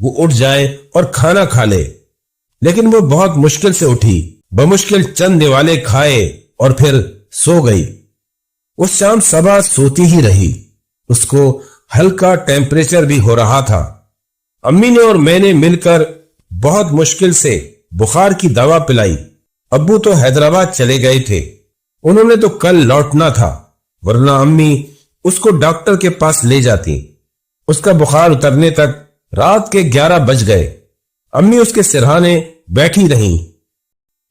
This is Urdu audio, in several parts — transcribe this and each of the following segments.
وہ اٹھ جائے اور کھانا کھا لے، لیکن وہ بہت مشکل سے اٹھی، بمشکل چند نوالے کھائے اور پھر سو گئی۔ اس شام صبح سوتی ہی رہی، اس کو ہلکا ٹیمپریچر بھی ہو رہا تھا۔ امی نے اور میں نے مل کر بہت مشکل سے بخار کی دوا پلائی۔ ابو تو حیدرآباد چلے گئے تھے، انہوں نے تو کل لوٹنا تھا، ورنہ امی اس کو ڈاکٹر کے پاس لے جاتی۔ اس کا بخار اترنے تک رات کے 11 بج گئے۔ امی اس کے سرہانے بیٹھی رہیں۔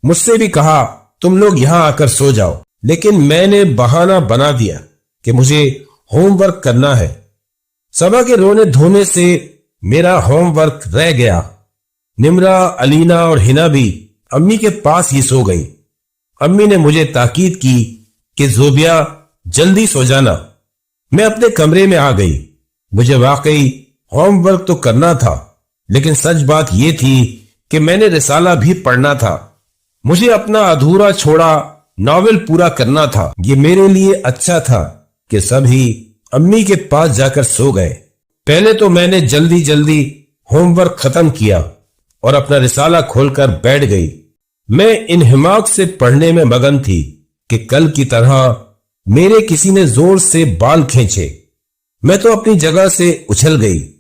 مجھ سے بھی کہا تم لوگ یہاں آ کر سو جاؤ، لیکن میں نے بہانہ بنا دیا کہ مجھے ہوم ورک کرنا ہے۔ صبح کے رونے دھونے سے میرا ہوم ورک رہ گیا۔ نمرا، علینا اور ہنا بھی امی کے پاس ہی سو گئی۔ امی نے مجھے تاکید کی کہ زوبیا جلدی سو جانا۔ میں اپنے کمرے میں آ گئی۔ مجھے واقعی ہوم ورک تو کرنا تھا، لیکن سچ بات یہ تھی کہ میں نے رسالہ بھی پڑھنا تھا۔ مجھے اپنا ادھورا چھوڑا ناول پورا کرنا تھا۔ یہ میرے لیے اچھا تھا کہ سب ہی امی کے پاس جا کر سو گئے۔ پہلے تو میں نے جلدی جلدی ہوم ورک ختم کیا اور اپنا رسالہ کھول کر بیٹھ گئی۔ میں انہماک سے پڑھنے میں مگن تھی کہ کل کی طرح میرے کسی نے زور سے بال کھینچے۔ میں تو اپنی جگہ سے اچھل گئی۔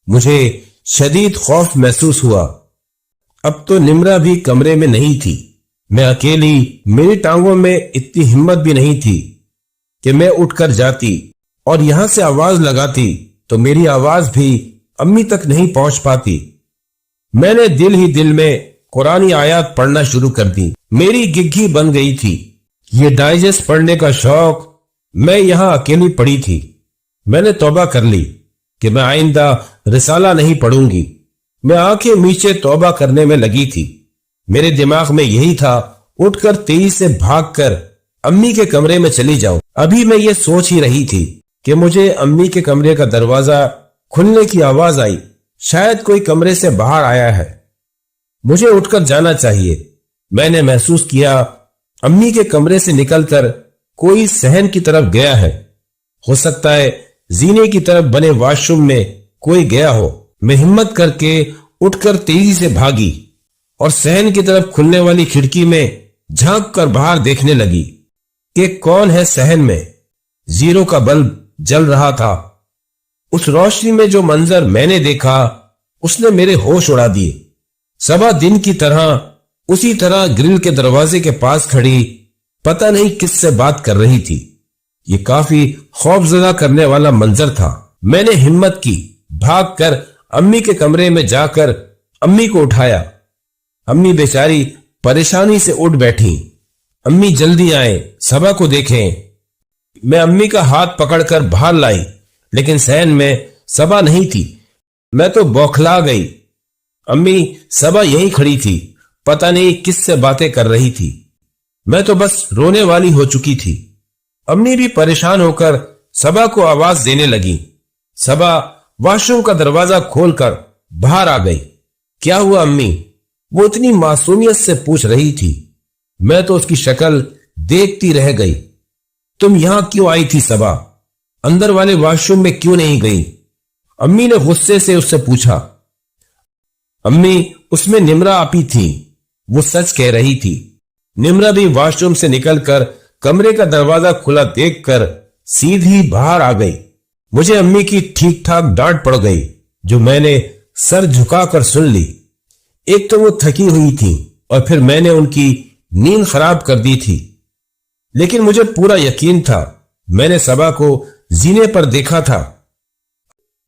مجھے شدید خوف محسوس ہوا۔ اب تو نمرا بھی کمرے میں نہیں تھی۔ میں اکیلی، میری ٹانگوں میں اتنی ہمت بھی نہیں تھی کہ میں اٹھ کر جاتی اور یہاں سے آواز لگاتی تو میری آواز بھی امی تک نہیں پہنچ پاتی۔ میں نے دل ہی دل میں قرآنی آیات پڑھنا شروع کر دی۔ میری گگھی بن گئی تھی۔ یہ ڈائجسٹ پڑھنے کا شوق میں یہاں اکیلی پڑھی تھی۔ میں نے توبہ کر لی کہ میں آئندہ رسالہ نہیں پڑھوں گی۔ میں آنکھیں میچے توبہ کرنے میں لگی تھی۔ میرے دماغ میں یہی تھا اٹھ کر تیزی سے بھاگ کر امی کے کمرے میں چلی جاؤں۔ ابھی میں یہ سوچ ہی رہی تھی کہ مجھے امی کے کمرے کا دروازہ کھلنے کی آواز آئی۔ شاید کوئی کمرے سے باہر آیا ہے، مجھے اٹھ کر جانا چاہیے۔ میں نے محسوس کیا امی کے کمرے سے نکل کر کوئی صحن کی طرف گیا ہے۔ ہو سکتا ہے زینے کی طرف بنے واش روم میں کوئی گیا ہو۔ میں ہمت کر کے اٹھ کر تیزی سے بھاگی اور صحن کی طرف کھلنے والی کھڑکی میں جھانک کر باہر دیکھنے لگی کہ کون ہے صحن میں۔ زیرو کا بلب جل رہا تھا۔ اس روشنی میں جو منظر میں نے دیکھا اس نے میرے ہوش اڑا دیے۔ صبح دن کی طرح اسی طرح گرل کے دروازے کے پاس کھڑی پتہ نہیں کس سے بات کر رہی تھی۔ یہ کافی خوف زدہ کرنے والا منظر تھا۔ میں نے ہمت کی، بھاگ کر امی کے کمرے میں جا کر امی کو اٹھایا۔ امی بیچاری پریشانی سے اٹھ بیٹھی۔ امی جلدی آئیں، صبا کو دیکھیں۔ میں امی کا ہاتھ پکڑ کر باہر لائی، لیکن صحن میں صبا نہیں تھی۔ میں تو بوکھلا گئی۔ امی صبا یہیں کھڑی تھی، پتہ نہیں کس سے باتیں کر رہی تھی۔ میں تو بس رونے والی ہو چکی تھی۔ امی بھی پریشان ہو کر صبا کو آواز دینے لگی۔ صبا واش روم کا دروازہ کھول کر باہر آ گئی۔ کیا ہوا امی؟ وہ اتنی معصومیت سے پوچھ رہی تھی۔ میں تو اس کی شکل دیکھتی رہ گئی۔ تم یہاں کیوں آئی تھی صبا؟ اندر والے واش روم میں کیوں نہیں گئی؟ امی نے غصے سے اس سے پوچھا۔ امی، اس میں نمرا آپی تھی، وہ سچ کہہ رہی تھی۔ نمرا بھی واش روم سے نکل کر کمرے کا دروازہ کھلا دیکھ کر سیدھی باہر آ گئی۔ مجھے امی کی ٹھیک ٹھاک ڈانٹ پڑ گئی جو میں نے سر جھکا کر سن لی۔ ایک تو وہ تھکی ہوئی تھی اور پھر میں نے ان کی نیند خراب کر دی تھی، لیکن مجھے پورا یقین تھا میں نے صبا کو زینے پر دیکھا تھا۔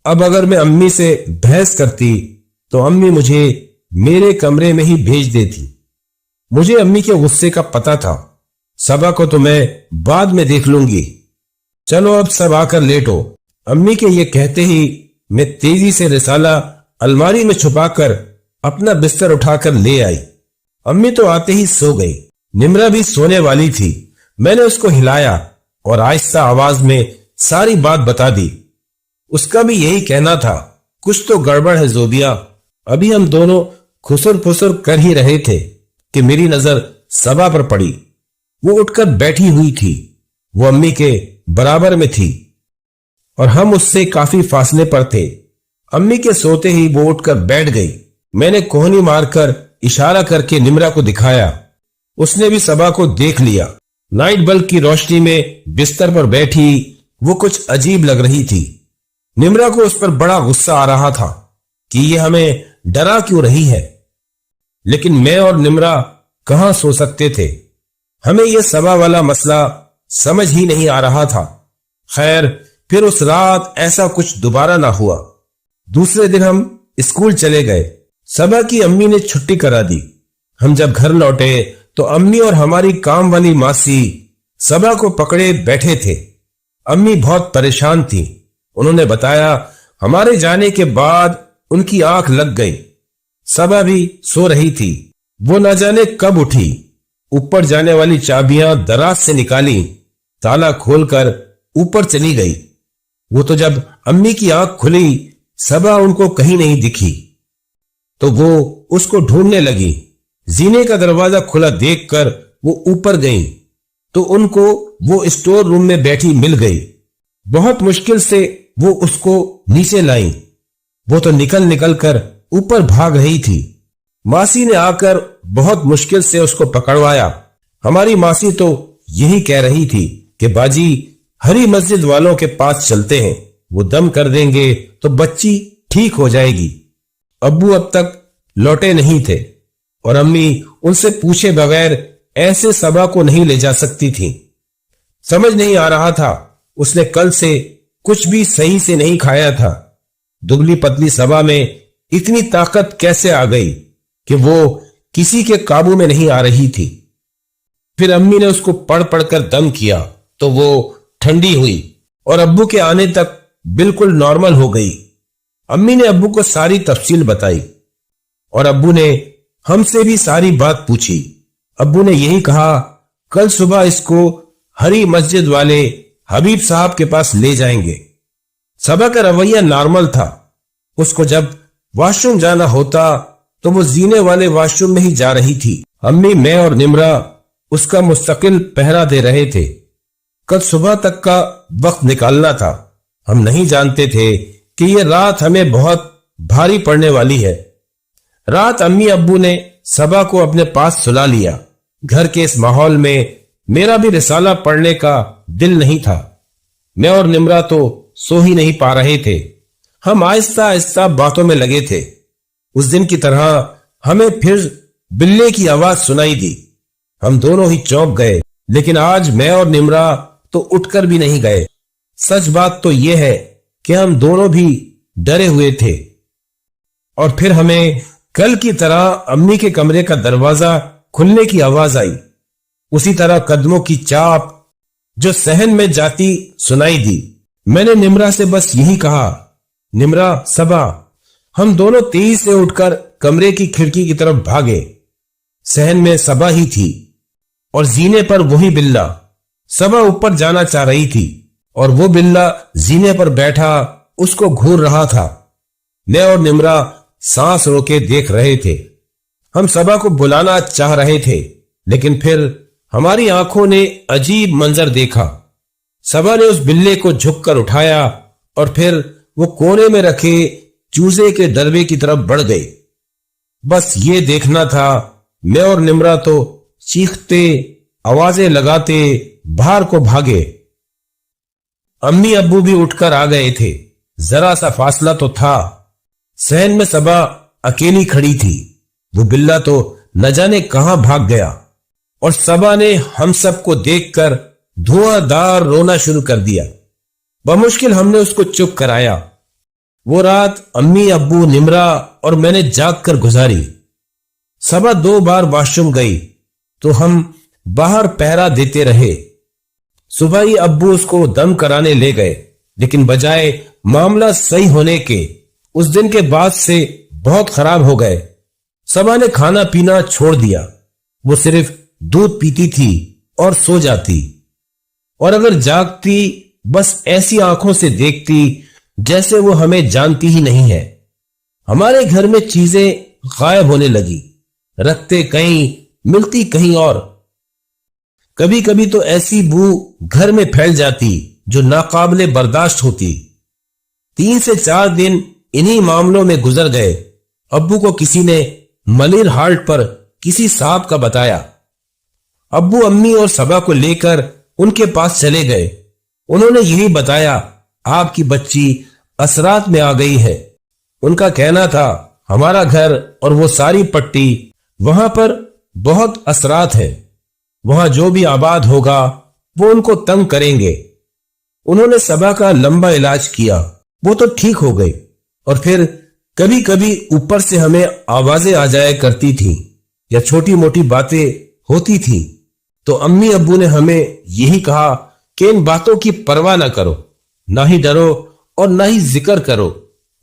اب اگر میں امی سے بحث کرتی تو امی مجھے میرے کمرے میں ہی بھیج دیتی۔ مجھے امی کے غصے کا پتہ تھا۔ صبا کو تو میں بعد میں دیکھ لوں گی، چلو اب سب آ کر لیٹو۔ امی کے یہ کہتے ہی میں تیزی سے رسالہ الماری میں چھپا کر اپنا بستر اٹھا کر لے آئی۔ امی تو آتے ہی سو گئی۔ نمرا بھی سونے والی تھی۔ میں نے اس کو ہلایا اور آہستہ آواز میں ساری بات بتا دی۔ اس کا بھی یہی کہنا تھا، کچھ تو گڑبڑ ہے زوبیا۔ ابھی ہم دونوں خسر پھسر کر ہی رہے تھے کہ میری نظر صبا پر پڑی۔ وہ اٹھ کر بیٹھی ہوئی تھی۔ وہ امی کے برابر میں تھی اور ہم اس سے کافی فاصلے پر تھے۔ امی کے سوتے ہی وہ اٹھ کر بیٹھ گئی۔ میں نے کوہنی مار کر اشارہ کر کے نمرا کو دکھایا۔ اس نے بھی صبا کو دیکھ لیا۔ نائٹ بلب کی روشنی میں بستر پر بیٹھی وہ کچھ عجیب لگ رہی تھی۔ نمرا کو اس پر بڑا غصہ آ رہا تھا کہ یہ ہمیں ڈرا کیوں رہی ہے، لیکن میں اور نمرا کہاں سو سکتے تھے۔ ہمیں یہ صبا والا مسئلہ سمجھ ہی نہیں آ رہا تھا۔ خیر، پھر اس رات ایسا کچھ دوبارہ نہ ہوا۔ دوسرے دن ہم اسکول چلے گئے۔ صبا کی امی نے چھٹی کرا دی۔ ہم جب گھر لوٹے تو امی اور ہماری کام والی ماسی صبا کو پکڑے بیٹھے تھے۔ امی بہت پریشان تھی۔ انہوں نے بتایا ہمارے جانے کے بعد ان کی آنکھ لگ گئی۔ صبا بھی سو رہی تھی۔ وہ نہ جانے کب اٹھی، اوپر جانے والی چابیاں دراز سے نکالی، تالا کھول کر اوپر چلی گئی۔ وہ تو جب امی کی آنکھ کھلی، صبا ان کو کہیں نہیں دکھی تو وہ اس کو ڈھونڈنے لگی۔ زینے کا دروازہ کھلا دیکھ کر وہ اوپر گئیں تو ان کو وہ اسٹور روم میں بیٹھی مل گئی۔ بہت مشکل سے وہ اس کو نیچے لائیں۔ وہ تو نکل کر اوپر بھاگ رہی تھی۔ ماسی نے آ کر بہت مشکل سے اس کو پکڑوایا۔ ہماری ماسی تو یہی کہہ رہی تھی کہ باجی ہری مسجد والوں کے پاس چلتے ہیں، وہ دم کر دیں گے تو بچی ٹھیک ہو جائے گی۔ ابو اب تک لوٹے نہیں تھے اور امی ان سے پوچھے بغیر ایسے صبا کو نہیں لے جا سکتی تھی۔ سمجھ نہیں آ رہا تھا، اس نے کل سے کچھ بھی صحیح سے نہیں کھایا تھا۔ دبلی پتلی صبا میں اتنی طاقت کیسے آ گئی کہ وہ کسی کے قابو میں نہیں آ رہی تھی۔ پھر امی نے اس کو پڑھ کر دم کیا تو وہ ٹھنڈی ہوئی اور ابو کے آنے تک بالکل نارمل ہو گئی۔ امی نے ابو کو ساری تفصیل بتائی اور ابو نے ہم سے بھی ساری بات پوچھی۔ ابو نے یہی کہا کل صبح اس کو ہری مسجد والے حبیب صاحب کے پاس لے جائیں گے۔ صبا کا رویہ نارمل تھا۔ اس کو جب واش روم جانا ہوتا تو وہ زینے والے واش روم میں ہی جا رہی تھی۔ امی، میں اور نمرا اس کا مستقل پہرا دے رہے تھے۔ کل صبح تک کا وقت نکالنا تھا۔ ہم نہیں جانتے تھے کہ یہ رات ہمیں بہت بھاری پڑنے والی ہے۔ رات امی ابو نے صبا کو اپنے پاس سلا لیا۔ گھر کے اس ماحول میں میرا بھی رسالہ پڑھنے کا دل نہیں تھا۔ میں اور نمرا تو سو ہی نہیں پا رہے تھے۔ ہم آہستہ آہستہ باتوں میں لگے تھے۔ اس دن کی طرح ہمیں پھر بلے کی آواز سنائی دی۔ ہم دونوں ہی چونک گئے، لیکن آج میں اور نمرا تو اٹھ کر بھی نہیں گئے۔ سچ بات تو یہ ہے کہ ہم دونوں بھی ڈرے ہوئے تھے۔ اور پھر ہمیں کل کی طرح امی کے کمرے کا دروازہ کھلنے کی آواز آئی، اسی طرح قدموں کی چاپ جو صحن میں جاتی سنائی دی۔ میں نے نمرا سے بس یہی کہا، نمرا، صبا۔ ہم دونوں تیزی سے اٹھ کر کمرے کی کھڑکی کی طرف بھاگے۔ صحن میں صبا ہی تھی اور زینے پر وہی بلہ۔ صبا اوپر جانا چاہ رہی تھی اور وہ بلہ زینے پر بیٹھا اس کو گھور رہا تھا۔ میں اور نمرا سانس روکے دیکھ رہے تھے۔ ہم صبا کو بلانا چاہ رہے تھے، لیکن پھر ہماری آنکھوں نے عجیب منظر دیکھا۔ صبا نے اس بلے کو جھک کر اٹھایا اور پھر وہ کونے میں رکھے چوزے کے ڈروے کی طرف بڑھ گئی۔ بس یہ دیکھنا تھا۔ میں اور نمرا تو چیختے، آوازیں لگاتے باہر کو بھاگے۔ امی ابو بھی اٹھ کر آ گئے تھے۔ ذرا سا فاصلہ تو تھا۔ صحن میں صبا اکیلی کھڑی تھی۔ وہ بلہ تو نہ جانے کہاں بھاگ گیا اور صبا نے ہم سب کو دیکھ کر دھواں دار رونا شروع کر دیا۔ بمشکل ہم نے اس کو چپ کرایا۔ وہ رات امی ابو، نمرا اور میں نے جاگ کر گزاری۔ صبا 2 بار واش روم گئی تو ہم باہر پہرا دیتے رہے۔ صبح ہی ابو اس کو دم کرانے لے گئے، لیکن بجائے معاملہ صحیح ہونے کے اس دن کے بعد سے بہت خراب ہو گئے۔ صبا نے کھانا پینا چھوڑ دیا۔ وہ صرف دودھ پیتی تھی اور سو جاتی، اور اگر جاگتی بس ایسی آنکھوں سے دیکھتی جیسے وہ ہمیں جانتی ہی نہیں ہے۔ ہمارے گھر میں چیزیں غائب ہونے لگی، رکھتے کہیں، ملتی کہیں اور۔ کبھی کبھی تو ایسی بو گھر میں پھیل جاتی جو ناقابل برداشت ہوتی۔ 3 سے 4 دن انہی معاملوں میں گزر گئے۔ ابو کو کسی نے ملیر ہالٹ پر کسی صاحب کا بتایا۔ ابو امی اور صبا کو لے کر ان کے پاس چلے گئے۔ انہوں نے یہی بتایا، آپ کی بچی اثرات میں آ گئی ہے۔ ان کا کہنا تھا ہمارا گھر اور وہ ساری پٹی، وہاں پر بہت اثرات ہے، وہاں جو بھی آباد ہوگا وہ ان کو تنگ کریں گے۔ انہوں نے صبا کا لمبا علاج کیا، وہ تو ٹھیک ہو گئی، اور پھر کبھی کبھی اوپر سے ہمیں آوازیں آ جایا کرتی تھیں یا چھوٹی موٹی باتیں ہوتی تھیں، تو امی ابو نے ہمیں یہی کہا کہ ان باتوں کی پرواہ نہ کرو، نہ ہی ڈرو اور نہ ہی ذکر کرو،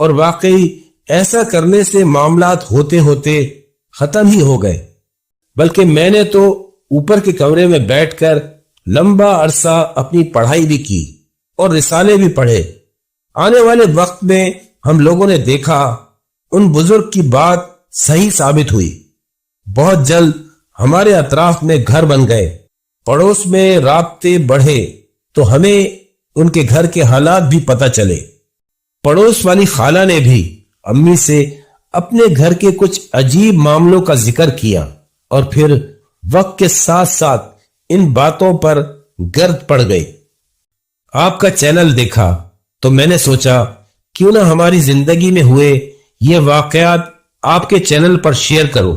اور واقعی ایسا کرنے سے معاملات ہوتے ہوتے ختم ہی ہو گئے۔ بلکہ میں نے تو اوپر کے کمرے میں بیٹھ کر لمبا عرصہ اپنی پڑھائی بھی کی اور رسالے بھی پڑھے۔ آنے والے وقت میں ہم لوگوں نے دیکھا ان بزرگ کی بات صحیح ثابت ہوئی۔ بہت جلد ہمارے اطراف میں گھر بن گئے، پڑوس میں رابطے بڑھے، تو ہمیں ان کے گھر کے حالات بھی پتہ چلے۔ پڑوس والی خالہ نے بھی امی سے اپنے گھر کے کچھ عجیب معاملوں کا ذکر کیا، اور پھر وقت کے ساتھ ساتھ ان باتوں پر گرد پڑ گئی۔ آپ کا چینل دیکھا تو میں نے سوچا کیوں نہ ہماری زندگی میں ہوئے یہ واقعات آپ کے چینل پر شیئر کروں۔